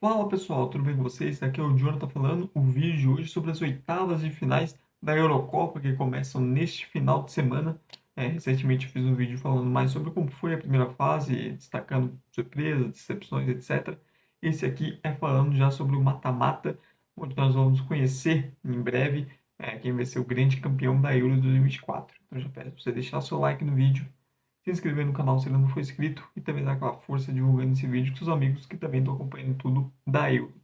Fala pessoal, tudo bem com vocês? Aqui é o Jonathan falando. O vídeo de hoje sobre as oitavas de finais da Eurocopa que começam neste final de semana. Recentemente eu fiz um vídeo falando mais sobre como foi a primeira fase, destacando surpresas, decepções, etc. Esse aqui é falando já sobre o mata-mata, onde nós vamos conhecer em breve quem vai ser o grande campeão da Euro 2024. Então já peço para você deixar seu like no vídeo, se inscrever no canal se ainda não for inscrito e também dar aquela força divulgando esse vídeo com seus amigos que também estão acompanhando tudo da Euro.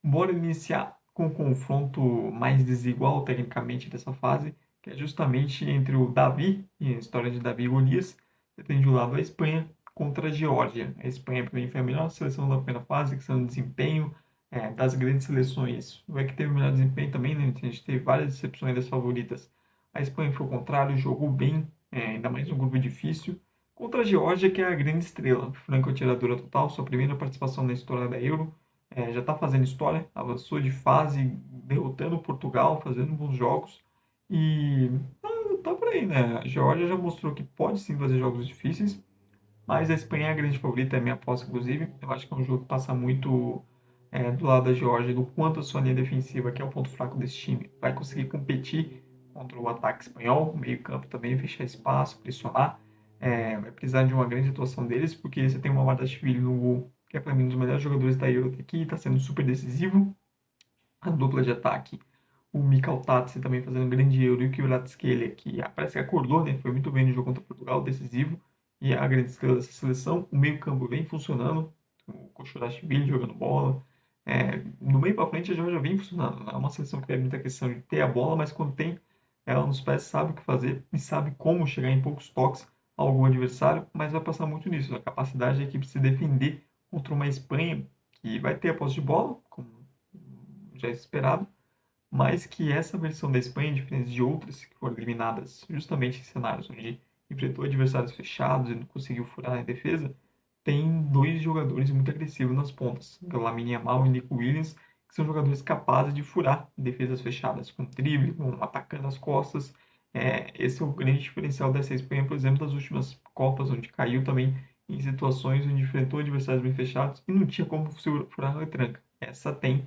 Bora iniciar com o confronto mais desigual tecnicamente dessa fase, que é justamente entre o Davi e a história de Davi e Golias. Você tem de um lado a Espanha contra a Geórgia. A Espanha, para mim, foi a melhor seleção da primeira fase, questão de desempenho das grandes seleções. O que teve o melhor desempenho também, né? A gente teve várias decepções das favoritas. A Espanha foi o contrário, jogou bem, ainda mais um grupo difícil. Contra a Geórgia, que é a grande estrela, franco-atiradora total, sua primeira participação na história da Euro, já está fazendo história, avançou de fase, derrotando Portugal, fazendo bons jogos. E tá por aí, né? A Geórgia já mostrou que pode sim fazer jogos difíceis, mas a Espanha é a grande favorita, é a minha aposta, inclusive. Eu acho que é um jogo que passa muito do lado da Geórgia, do quanto a sua linha defensiva, que é o ponto fraco desse time, vai conseguir competir contra o ataque espanhol, o meio-campo também, fechar espaço, pressionar. Vai precisar de uma grande atuação deles, porque você tem uma Batshuayi no gol, que é para mim um dos melhores jogadores da Euro até aqui, está sendo super decisivo. A dupla de ataque, o Mikal Tatsi também fazendo um grande Euro, e o Kvaratskhelia, que parece que acordou, né? Foi muito bem no jogo contra Portugal, decisivo, e é a grande estrela dessa seleção. O meio-campo vem funcionando, o Kochorashvili jogando bola. No meio para frente a Georgia vem funcionando. É uma seleção que tem muita questão de ter a bola, mas quando tem ela nos pés, sabe o que fazer e sabe como chegar em poucos toques a algum adversário, mas vai passar muito nisso, a capacidade da equipe se defender contra uma Espanha que vai ter a posse de bola, como já é esperado, mas que essa versão da Espanha, diferente de outras que foram eliminadas justamente em cenários onde enfrentou adversários fechados e não conseguiu furar na defesa, tem dois jogadores muito agressivos nas pontas, o Lamine Yamal e Nico Williams, que são jogadores capazes de furar defesas fechadas com drible, com atacando as costas. Esse é o grande diferencial dessa Espanha, por exemplo, das últimas Copas, onde caiu também em situações onde enfrentou adversários bem fechados e não tinha como furar na retranca. Essa tem,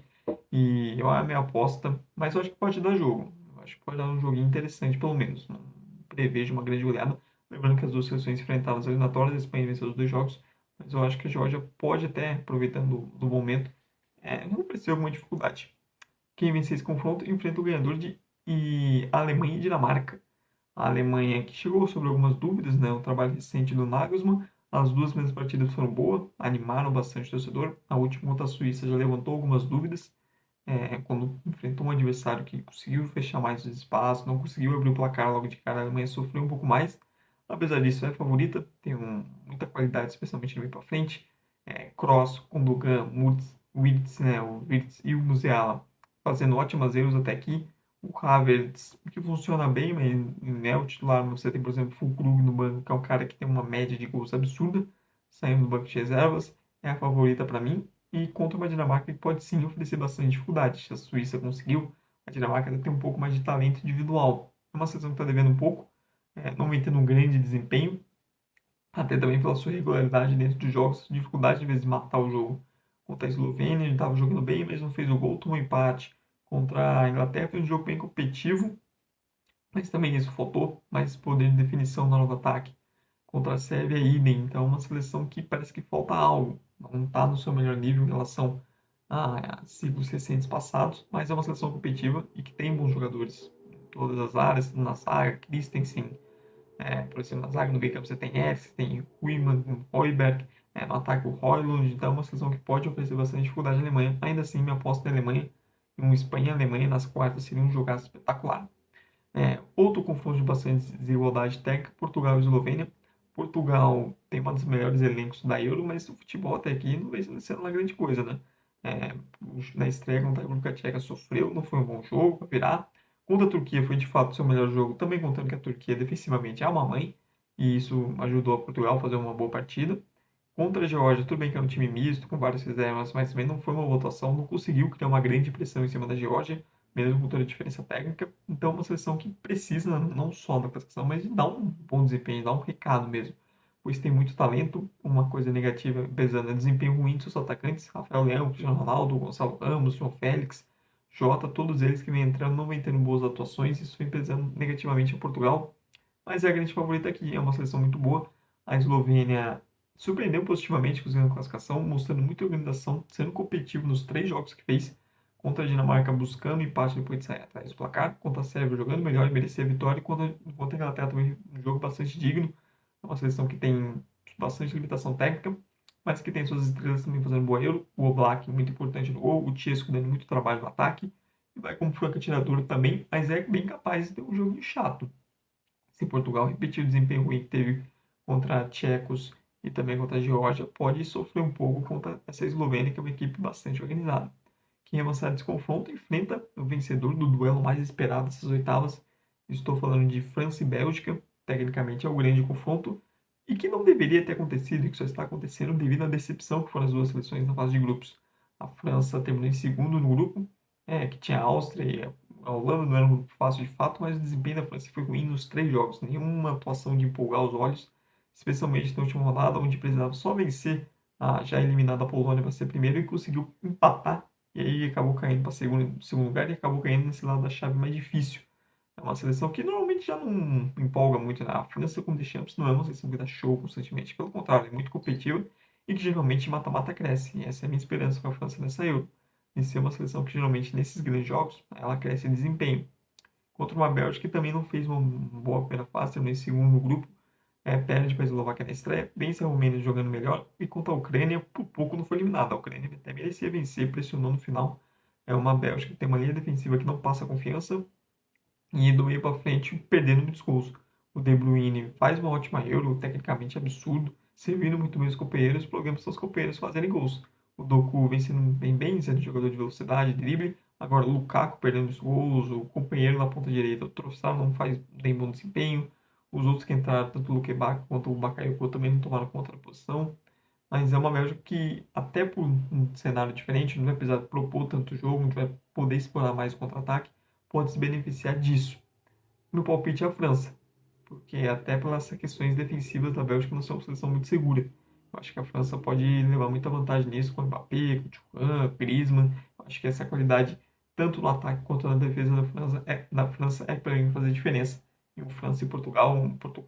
e eu, a minha aposta, mas eu acho que pode dar jogo. Eu acho que pode dar um joguinho interessante, pelo menos. Não prevejo uma grande goleada. Lembrando que as duas seleções enfrentaram as eliminatórias, a Espanha venceu os dois jogos, mas eu acho que a Geórgia pode até, aproveitando do momento, não oferecer alguma dificuldade. Quem vencer esse confronto enfrenta o ganhador de Alemanha e Dinamarca. A Alemanha, que chegou sobre algumas dúvidas, né? O trabalho recente do Nagelsmann. As duas primeiras partidas foram boas, animaram bastante o torcedor. A última contra a Suíça já levantou algumas dúvidas, quando enfrentou um adversário que conseguiu fechar mais os espaços, não conseguiu abrir o placar logo de cara, a Alemanha sofreu um pouco mais. Apesar disso, é a favorita, tem muita qualidade, especialmente no meio para frente. Kroos, Gundogan, Wirtz, né, o Wirtz e o Musiala fazendo ótimas erros até aqui. O Havertz, que funciona bem, mas não é o titular. Você tem, por exemplo, Füllkrug no banco, que é um cara que tem uma média de gols absurda, saindo do banco de reservas. É a favorita para mim, e contra uma Dinamarca que pode sim oferecer bastante dificuldade. A Suíça conseguiu, a Dinamarca ainda tem um pouco mais de talento individual. É uma seleção que está devendo um pouco, não vem tendo um grande desempenho, até também pela sua regularidade dentro dos jogos, dificuldade de vezes matar o jogo. Contra a Eslovênia, ele estava jogando bem, mas não fez o gol, tomou empate. Contra a Inglaterra, foi um jogo bem competitivo, mas também isso faltou mais poder de definição na hora do ataque. Contra a Sérvia, idem. Então, é uma seleção que parece que falta algo. Não está no seu melhor nível em relação a ciclos recentes passados, mas é uma seleção competitiva e que tem bons jogadores em todas as áreas, na zaga, Christensen, por exemplo, na zaga, no meio campo você tem F, você tem Koeman, Højbjerg, no ataque o Højlund, então é uma seleção que pode oferecer bastante dificuldade à Alemanha. Ainda assim, minha aposta na Alemanha, em um Espanha e Alemanha nas quartas seria um jogaço espetacular. Outro confronto de bastante desigualdade técnica, Portugal e Eslovênia. Portugal tem uma dos melhores elencos da Euro, mas o futebol até aqui não vem sendo uma grande coisa, né? É, Na estreia contra a República Tcheca sofreu, não foi um bom jogo para virar. Contra a Turquia foi de fato seu melhor jogo, também contando que a Turquia defensivamente é uma mãe, e isso ajudou a Portugal a fazer uma boa partida. Contra a Geórgia, tudo bem que é um time misto, com várias reservas, mas também não foi uma votação, não conseguiu criar uma grande pressão em cima da Geórgia, mesmo com toda a diferença técnica. Então, é uma seleção que precisa não só da classificação, mas de dar um bom desempenho, dar um recado mesmo. pois tem muito talento. Uma coisa negativa pesando é desempenho ruim dos seus atacantes, Rafael Leão, Cristiano Ronaldo, Gonçalo Ramos, João Félix, Jota, todos eles que vêm entrando não vêm tendo boas atuações, isso vem pesando negativamente em Portugal, mas é a grande favorita aqui, é uma seleção muito boa. A Eslovênia surpreendeu positivamente conseguindo a classificação, mostrando muita organização, sendo competitivo nos 3 jogos que fez, contra a Dinamarca buscando empate depois de sair atrás do placar, contra a Sérvia jogando melhor e merecer a vitória, e contra a Inglaterra também um jogo bastante digno. É uma seleção que tem bastante limitação técnica, mas que tem suas estrelas também fazendo boa Euro. O Oblak muito importante no gol, o Chesco dando muito trabalho no ataque, e vai como franca atiradora também, mas é bem capaz de ter um jogo chato. Se Portugal repetir o desempenho ruim que teve contra tchecos e também contra a Geórgia, pode sofrer um pouco contra essa Eslovênia, que é uma equipe bastante organizada. Quem avançar nesse confronto enfrenta o vencedor do duelo mais esperado dessas oitavas. Estou falando de França e Bélgica, tecnicamente é o grande confronto, e que não deveria ter acontecido, e que só está acontecendo devido à decepção que foram as duas seleções na fase de grupos. A França terminou em segundo no grupo, que tinha a Áustria e a Holanda, não era um grupo fácil de fato, mas o desempenho da França foi ruim nos 3 jogos, nenhuma atuação de empolgar os olhos, especialmente na última rodada, onde precisava só vencer a já eliminada Polônia para ser primeiro e conseguiu empatar, e aí acabou caindo para segundo lugar e acabou caindo nesse lado da chave mais difícil. É uma seleção que normalmente já não empolga muito, né? A França, como Deschamps, não é uma seleção que dá show constantemente. Pelo contrário, é muito competitiva e que geralmente mata-mata cresce. E essa é a minha esperança com a França nessa Euro. De ser uma seleção que geralmente nesses grandes jogos ela cresce em desempenho. Contra uma Bélgica que também não fez uma boa primeira fase, terminou em segundo no grupo, perde para a Eslováquia na estreia, vence a Romênia jogando melhor e contra a Ucrânia por pouco não foi eliminada. A Ucrânia até merecia vencer, pressionou no final. É uma Bélgica que tem uma linha defensiva que não passa confiança e do meio para frente perdendo muitos gols. O De Bruyne faz uma ótima Euro, tecnicamente absurdo, servindo muito bem os companheiros, programando seus companheiros fazerem gols. O Doku vem sendo bem, sendo jogador de velocidade, drible. Agora o Lukaku perdendo os gols, o companheiro na ponta direita, o Trossard não faz bem bom desempenho. Os outros que entraram, tanto o Lukebak quanto o Bakayoko, também não tomaram conta da posição. Mas é uma Bélgica que, até por um cenário diferente, não vai precisar propor tanto jogo, não vai poder explorar mais o contra-ataque, pode se beneficiar disso. Meu palpite é a França, porque até pelas questões defensivas da Bélgica não são uma seleção muito segura. Eu acho que a França pode levar muita vantagem nisso com o Mbappé, com o Thuram, Griezmann. Eu acho que essa qualidade, tanto no ataque quanto na defesa da França, para mim fazer diferença. E o França e Portugal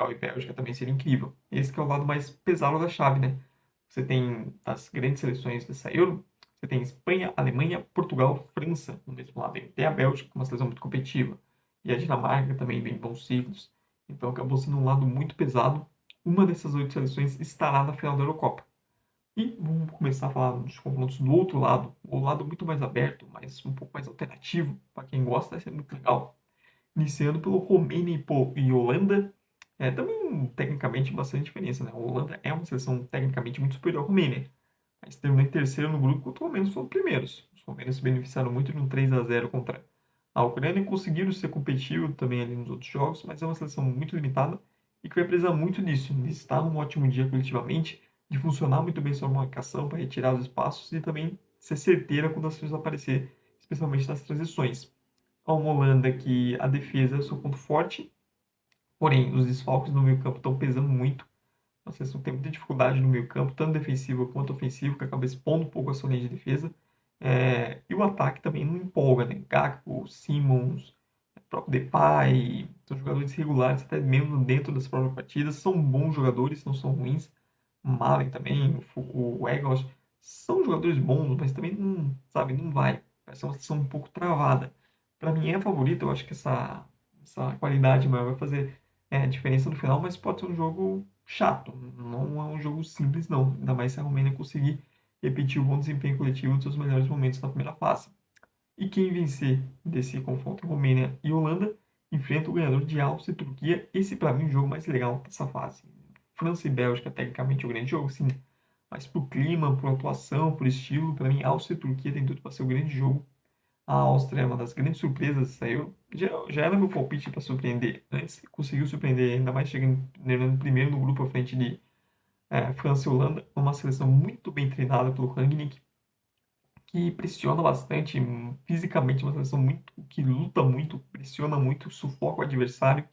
e Bélgica também seria incrível. Esse que é o lado mais pesado da chave, né? Você tem as grandes seleções dessa Euro, você tem Espanha, Alemanha, Portugal, França no mesmo lado. E tem a Bélgica, uma seleção muito competitiva. E a Dinamarca também vem bons ciclos. Então acabou sendo um lado muito pesado. Uma dessas 8 seleções estará na final da Eurocopa. E vamos começar a falar dos confrontos do outro lado, o lado muito mais aberto, mas um pouco mais alternativo. Para quem gosta, vai ser muito legal. Iniciando pelo Romênia e Holanda. Também, tecnicamente, bastante diferença, né? A Holanda é uma seleção tecnicamente muito superior à Romênia. Mas terminou em terceiro no grupo, enquanto os romenos foram primeiros. Os romenos se beneficiaram muito de um 3-0 contra a Ucrânia, conseguiram ser competitivo também ali nos outros jogos, mas é uma seleção muito limitada e que vai precisar muito disso, de estar num ótimo dia coletivamente, de funcionar muito bem sua marcação para retirar os espaços e também ser certeira quando as chances aparecer, especialmente nas transições. A uma Holanda que a defesa é o seu ponto forte, porém os desfalques no meio campo estão pesando muito. A seleção tem muita dificuldade no meio campo, tanto defensivo quanto ofensivo, que acaba expondo um pouco a sua linha de defesa. E o ataque também não empolga, né? Gakpo, Simons, o próprio Depay, são jogadores regulares, até mesmo dentro das próprias partidas. São bons jogadores, não são ruins. Malen também, o Weghorst, são jogadores bons, mas também não, sabe, não vai. Vai ser uma seleção um pouco travada. Para mim é a favorita, eu acho que essa qualidade maior vai fazer diferença no final, mas pode ser um jogo chato. Não é um jogo simples, não. Ainda mais se a Romênia conseguir repetir o bom desempenho coletivo dos seus melhores momentos na primeira fase. E quem vencer desse confronto Romênia e Holanda enfrenta o ganhador de Áustria e Turquia. Esse, para mim, é o jogo mais legal dessa fase. França e Bélgica, tecnicamente, é o grande jogo, sim. Mas por clima, por atuação, por estilo, para mim, Áustria e Turquia tem tudo para ser o grande jogo. A Áustria é uma das grandes surpresas, saiu. Já era meu palpite para surpreender antes, conseguiu surpreender, ainda mais chegando primeiro no grupo à frente de França e Holanda. Uma seleção muito bem treinada pelo Rangnick, que pressiona bastante, fisicamente, uma seleção que luta muito, pressiona muito, sufoca o adversário,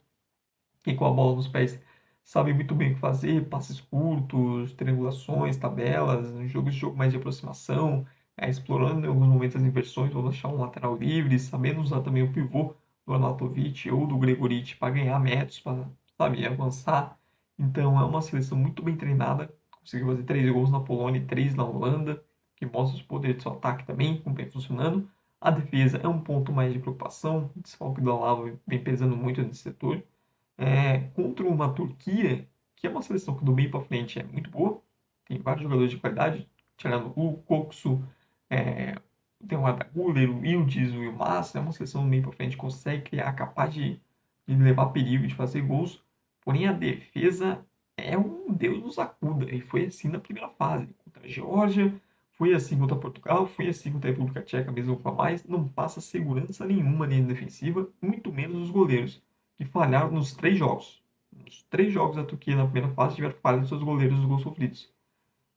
e com a bola nos pés sabem muito bem o que fazer, passes curtos, triangulações, tabelas, jogo mais de aproximação, explorando em alguns momentos as inversões ou deixar um lateral livre, sabendo usar também o pivô do Arnautovic ou do Gregoric para ganhar metros, para, sabe, avançar. Então é uma seleção muito bem treinada, conseguiu fazer 3 gols na Polônia e 3 na Holanda, que mostra os poderes do seu ataque também, como vem funcionando. A defesa é um ponto mais de preocupação, o desfalque do Alaba vem pesando muito nesse setor. Contra uma Turquia, que é uma seleção que do meio para frente é muito boa, tem vários jogadores de qualidade, tirando o Koksu, é, tem o Arda Güler, o Yildiz, o Yilmaz, é uma seleção do meio para frente que consegue criar, capaz de levar perigo, de fazer gols, porém a defesa é um Deus nos acuda, e foi assim na primeira fase, contra a Geórgia, foi assim contra Portugal, foi assim contra a República Tcheca, mesmo com a mais, não passa segurança nenhuma na linha defensiva, muito menos os goleiros que falharam nos 3 jogos. Nos 3 jogos da Turquia na primeira fase tiveram falha dos seus goleiros nos gols sofridos.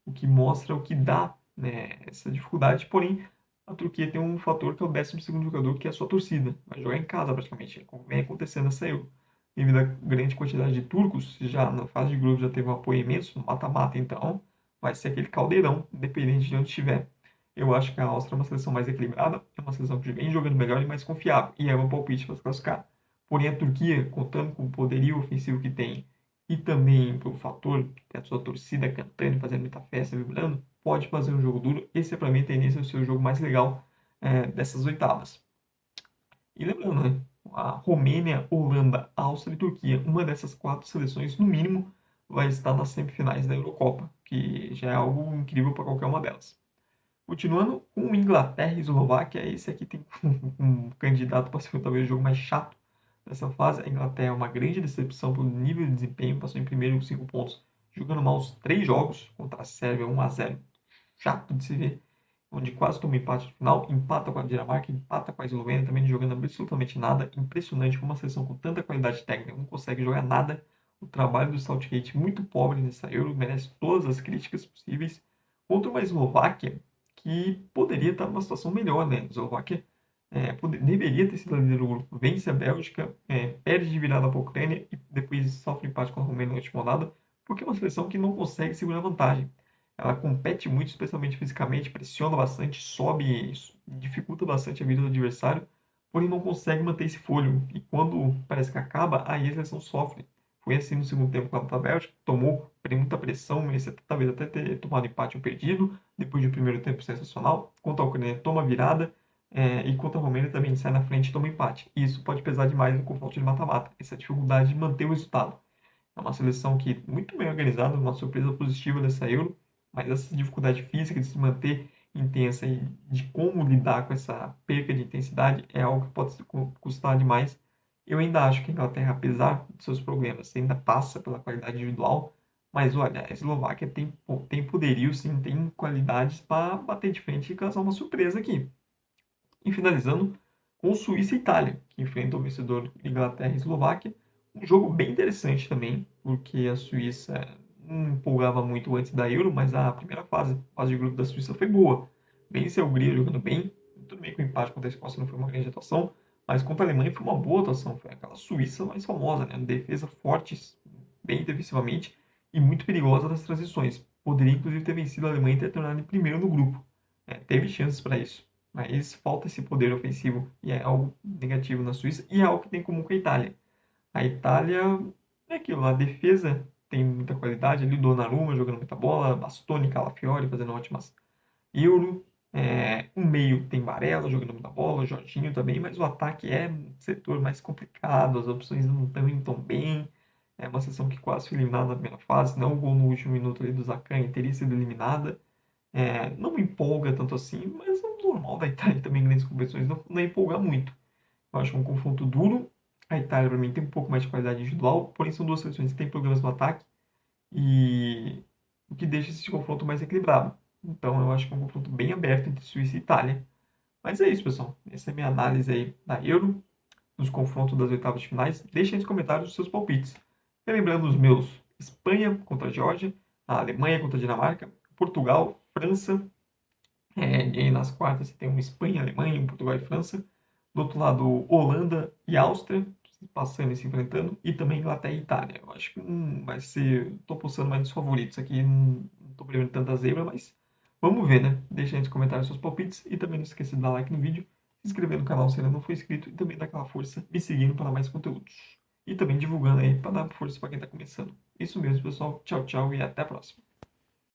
O que mostra o que dá, né, essa dificuldade. Porém, a Turquia tem um fator que é o 12º jogador, que é a sua torcida. Vai jogar em casa praticamente, como vem acontecendo nessa Euro. Devido à grande quantidade de turcos, já na fase de grupo já teve um apoio imenso, no mata-mata então, vai ser aquele caldeirão, independente de onde estiver. Eu acho que a Áustria é uma seleção mais equilibrada, é uma seleção que vem jogando melhor e mais confiável, e é meu palpite para se classificar. Porém, a Turquia, contando com o poderio ofensivo que tem, e também pelo fator que tem a sua torcida cantando, fazendo muita festa, vibrando, pode fazer um jogo duro. Esse é para mim a tendência de ser o jogo mais legal dessas oitavas. E lembrando, né? A Romênia, Holanda, Áustria e Turquia, uma dessas 4 seleções, no mínimo, vai estar nas semifinais da Eurocopa, que já é algo incrível para qualquer uma delas. Continuando com Inglaterra e Eslováquia, esse aqui tem um candidato para ser talvez o jogo mais chato dessa fase. A Inglaterra é uma grande decepção pelo nível de desempenho, passou em primeiro com 5 pontos, jogando mal os 3 jogos contra a Sérvia 1-0, chato de se ver, onde quase toma empate no final, empata com a Dinamarca, empata com a Eslovênia, também jogando absolutamente nada. Impressionante como uma seleção com tanta qualidade técnica não consegue jogar nada. O trabalho do Southgate muito pobre nessa Euro, merece todas as críticas possíveis. Contra uma Eslováquia que poderia estar numa situação melhor, né? A Eslováquia deveria ter sido a líder do grupo, vence a Bélgica, perde de virada para a Ucrânia e depois sofre empate com a Romênia na última rodada, porque é uma seleção que não consegue segurar a vantagem. Ela compete muito, especialmente fisicamente, pressiona bastante, sobe, dificulta bastante a vida do adversário, porém não consegue manter esse fôlego. E quando parece que acaba, aí a seleção sofre. Foi assim no segundo tempo contra a Bélgica, tomou muita pressão, merecia talvez até ter tomado empate ou perdido, depois de um primeiro tempo sensacional. Contra a Ucrânia, toma virada, e contra a Romênia também sai na frente e toma empate. E isso pode pesar demais no confronto de mata-mata, essa dificuldade de manter o resultado. É uma seleção que muito bem organizada, uma surpresa positiva dessa Euro, mas essa dificuldade física de se manter intensa e de como lidar com essa perca de intensidade é algo que pode custar demais. Eu ainda acho que a Inglaterra, apesar dos seus problemas, ainda passa pela qualidade individual, mas olha, a Eslováquia tem poderio, sim, tem qualidades para bater de frente e causar uma surpresa aqui. E finalizando com Suíça e Itália, que enfrentam o vencedor Inglaterra e Eslováquia. Um jogo bem interessante também, porque a Suíça não empolgava muito antes da Euro, mas a primeira fase de grupo da Suíça foi boa. Vence a Hungria jogando bem, tudo bem que o empate contra a Escócia não foi uma grande atuação, mas contra a Alemanha foi uma boa atuação, foi aquela Suíça mais famosa, né? Defesa forte, bem defensivamente e muito perigosa nas transições. Poderia inclusive ter vencido a Alemanha e ter tornado em primeiro no grupo. Teve chances para isso, mas falta esse poder ofensivo e é algo negativo na Suíça e é algo que tem comum com a Itália. A Itália é aquilo, a defesa tem muita qualidade ali, Donnarumma jogando muita bola, Bastoni, Calafiori fazendo ótimas Euro. O meio tem Varela jogando muita bola, Jorginho também, mas o ataque é um setor mais complicado, as opções não estão tão bem. É uma seleção que quase foi eliminada na primeira fase, não o gol no último minuto ali do Zaccagni teria sido eliminada. Não me empolga tanto assim, mas é normal da Itália também em grandes competições não empolgar muito. Eu acho um confronto duro. A Itália, para mim, tem um pouco mais de qualidade individual, porém são duas seleções que têm problemas no ataque e o que deixa esse confronto mais equilibrado. Então eu acho que é um confronto bem aberto entre Suíça e Itália. Mas é isso, pessoal. Essa é a minha análise aí da Euro, dos confrontos das oitavas de finais. Deixem nos comentários os seus palpites. E lembrando os meus: Espanha contra a Geórgia, a Alemanha contra a Dinamarca, Portugal, França. E aí nas quartas você tem uma Espanha, Alemanha, Portugal e França. Do outro lado, Holanda e Áustria. passando e se enfrentando, e também Inglaterra e Itália. Eu acho que vai ser. Tô postando mais nos favoritos aqui, não tô prevendo tanta zebra, mas vamos ver, né? Deixa aí nos comentários seus palpites e também não esqueça de dar like no vídeo, se inscrever no canal se ainda não for inscrito e também dar aquela força me seguindo para mais conteúdos. E também divulgando aí para dar força para quem tá começando. Isso mesmo, pessoal. Tchau, tchau e até a próxima.